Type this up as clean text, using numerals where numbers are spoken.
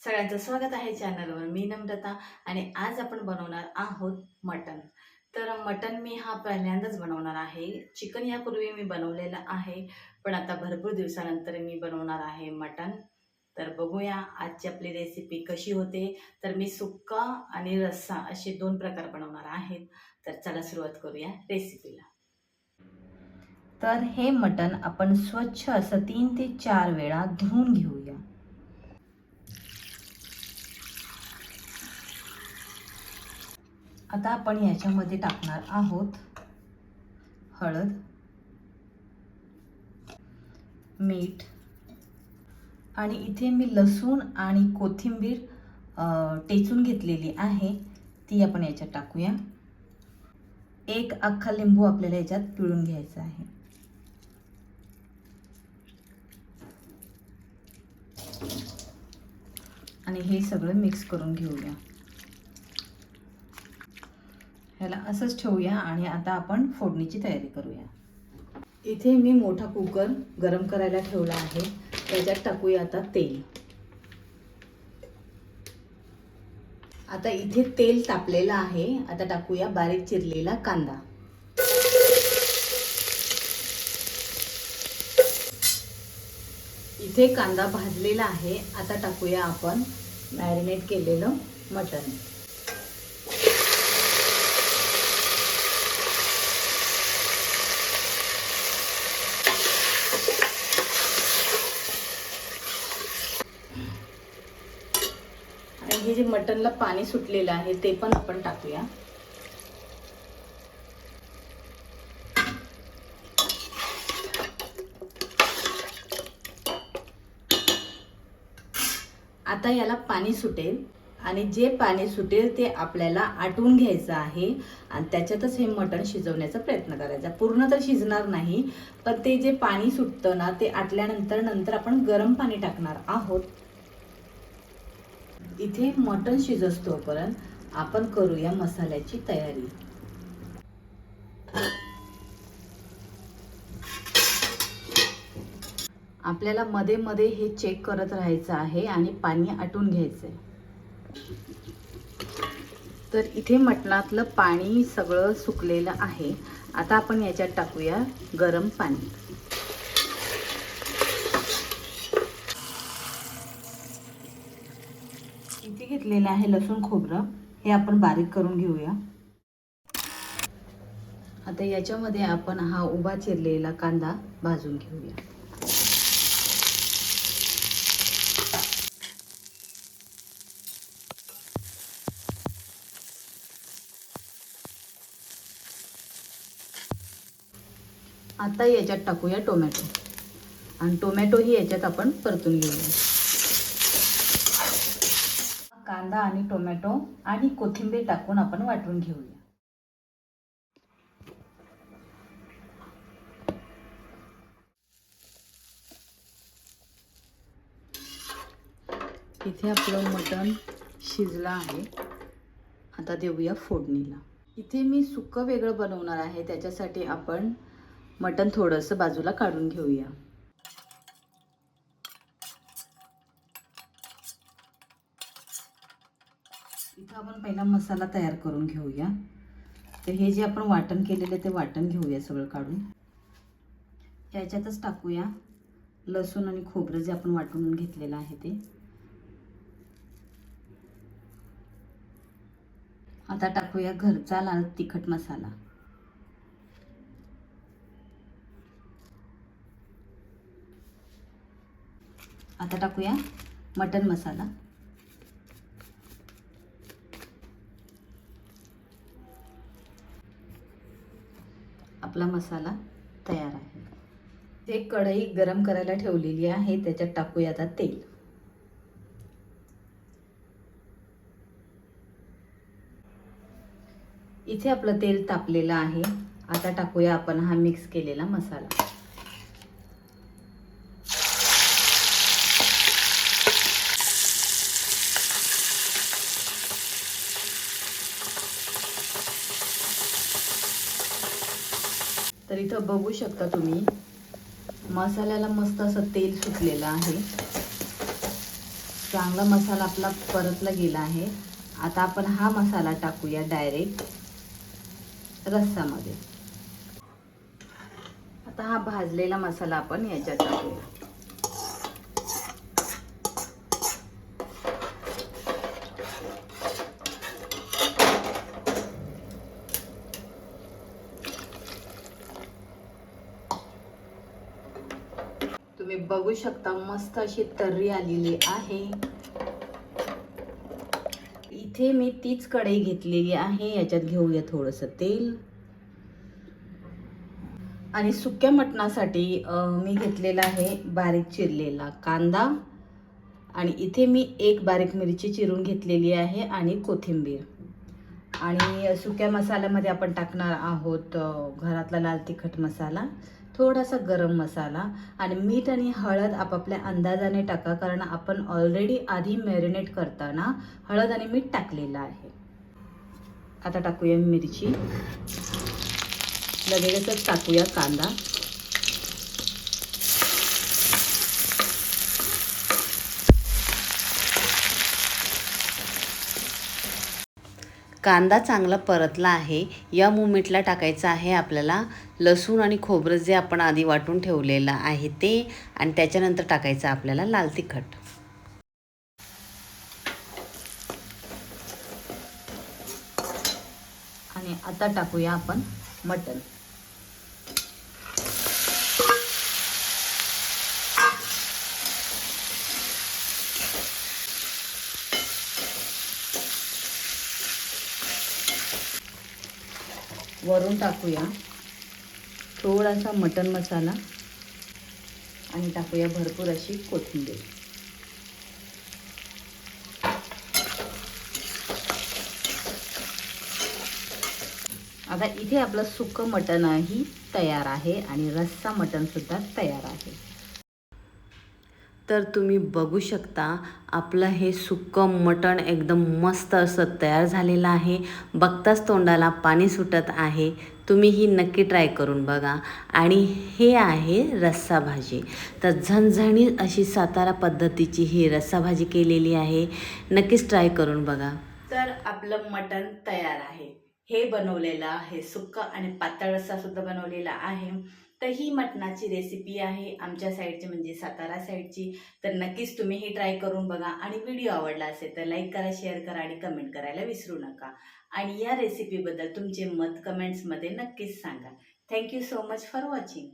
सगळ्यांचं स्वागत आहे चॅनलवर. मी नम्रता आणि आज आपण बनवणार आहोत मटण. तर मटण मी पहिल्यांदाच बनवणार आहे. चिकन यापूर्वी मी बनवलेलं आहे, पण आता भरपूर दिवसानंतर मी बनवणार आहे मटण. तर बघूया आजची आपली रेसिपी कशी होते. तर मी सुक्का आणि रस्सा असे 2 प्रकार बनवणार आहेत. तर चला सुरुवात करूया रेसिपीला. तर हे मटण आपण स्वच्छ असं 3 ते 4 वेळा धुवून घेऊया. आता आपण याच्यामध्ये टाकणार आहोत हळद, मीठ आणि इथे मी लसूण आणि कोथिंबीर टेचून घेतलेली आहे, ती आपण याच्यात टाकूया. एक अख्खा लिंबू आपल्याला याच्यात पिळून घ्यायचा आहे. आणि हे सगळं मिक्स करून घेऊया. ह्याला असंच ठेवूया आणि आता आपण फोडणीची तयारी करूया. इथे मी मोठा कुकर गरम करायला ठेवला आहे. त्याच्यात टाकूया आता तेल. आता इथे तेल तापलेलं आहे. आता टाकूया बारीक चिरलेला कांदा. इथे कांदा भाजलेला आहे. आता टाकूया आपण मॅरिनेट केलेलं मटण. आणि हे जे मटणला पाणी सुटलेलं आहे ते पण आपण टाकूया. आता याला पाणी सुटेल आणि जे पाणी सुटेल ते आपल्याला आटवून घ्यायचं आहे आणि त्याच्यातच हे मटण शिजवण्याचा प्रयत्न करायचा. पूर्ण तर शिजणार नाही, पण ते जे पाणी सुटतं ना ते आटल्यानंतर आपण गरम पाणी टाकणार आहोत. इथे मटण शिजस्तोपर्यंत आपण करूया मसाल्याची तयारी. आपल्याला मध्ये मध्ये हे चेक करत राहायचं आहे आणि पाणी आटून घ्यायचंय. तर इथे मटणातलं पाणी सगळं सुकलेलं आहे. आता आपण याच्यात टाकूया गरम पाणी. इथे घेतलेलं आहे लसूण खोबरं, हे आपण बारीक करून घेऊया. आता याच्यामध्ये आपण हा उभा चिरलेला कांदा भाजून घेऊया. आता याच्यात टाकूया टोमॅटो आणि टोमॅटोही याच्यात आपण परतून घेऊया. कांदा आणि टोमॅटो आणि कोथिंबीर टाकून आपण वाटून घेऊया. इथे आपलं मटण शिजलं आहे. आता देऊया फोडणीला. इथे मी सुक्कं वेगळं बनवणार आहे, त्याच्यासाठी आपण मटण थोडंसं बाजूला काढून घेऊया. इथं आपण पहिला मसाला तयार करून घेऊया. तर हे जे आपण वाटण केलेलं ते वाटण घेऊया सगळं काढून. याच्यातच टाकूया लसूण आणि खोबरं जे आपण वाटून घेतलेलं आहे ते. आता टाकूया घरचा लाल तिखट मसाला. आता टाकूया मटण मसाला. आपला मसाला तयार आहे. एक कढई गरम करायला ठेवलेली आहे, त्याच्यात टाकूया आता तेल. इथे आपलं तेल तापलेलं आहे. आता टाकूया आपण हा मिक्स केलेला मसाला. तर इथं बघू शकता तुम्ही मसाल्याला मस्त असं तेल सुटलेलं आहे. चांगला मसाला आपला परतला गेला आहे. आता आपण हा मसाला टाकूया डायरेक्ट रस्सामध्ये. आता हा भाजलेला मसाला आपण याच्यात टाकूया. तुम्ही बघू शकता मस्त अशी तर्री आलेली आहे. इथे मी तीच कढई घेतलेली आहे. याच्यात घेऊया थोडंसं तेल. आणि सुक्या मटणासाठी मी घेतलेला आहे बारीक चिरलेला कांदा. आणि इथे मी एक बारीक मिरची चिरून घेतलेली आहे आणि कोथिंबीर. आणि सुक्या मसाल्यामध्ये आपण टाकणार आहोत घरातला लाल तिखट मसाला, थोडासा गरम मसाला आणि मीठ आणि हळद आपापल्या अंदाजाने टाका, कारण आपण ऑलरेडी आधी मॅरिनेट करताना हळद आणि मीठ टाकलेलं आहे. आता टाकूया मिरची. लगेचच टाकूया कांदा. कांदा चांगला परतला आहे. या मोमेंटला टाकायचं आहे आपल्याला लसूण आणि खोबरं जे आपण आधी वाटून ठेवलेलं आहे ते, आणि त्याच्यानंतर टाकायचं आपल्याला लाल तिखट. आणि आता टाकूया आपण मटण. वरून टाकूया थोडासा मटण मसाला आणि टाकूया भरपूर अशी कोथिंबीर. आता इथे आपलं सुक्कं मटणही तयार आहे आणि रस्सा मटण सुद्धा तयार आहे. तर तुम्ही बघू शकता आपलं हे सुक्कं मटण एकदम मस्त असं तयार झालेलं आहे. बघताच तोंडाला पाणी सुटत आहे. तुम्ही ही नक्की ट्राय करून बघा. आणि हे आहे रस्सा भाजी. तर झणझणीत अशी सातारा पद्धतीची ही रस्सा भाजी केलेली आहे. नक्कीच ट्राय करून बघा. तर आपलं मटण तयार आहे. हे बनवलेलं आहे सुक्का आणि पातळ रस्सा सुद्धा बनवलेला आहे. तर ही मटणाची रेसिपी आहे आमच्या साईडची, म्हणजे सातारा साईडची. तर नक्कीच तुम्ही हे ट्राय करून बघा. आणि व्हिडिओ आवडला असेल तर लाईक करा, शेअर करा आणि कमेंट करायला विसरू नका. आणि या रेसिपीबद्दल तुमचे मत कमेंट्समध्ये नक्कीच सांगा. Thank you so much for watching.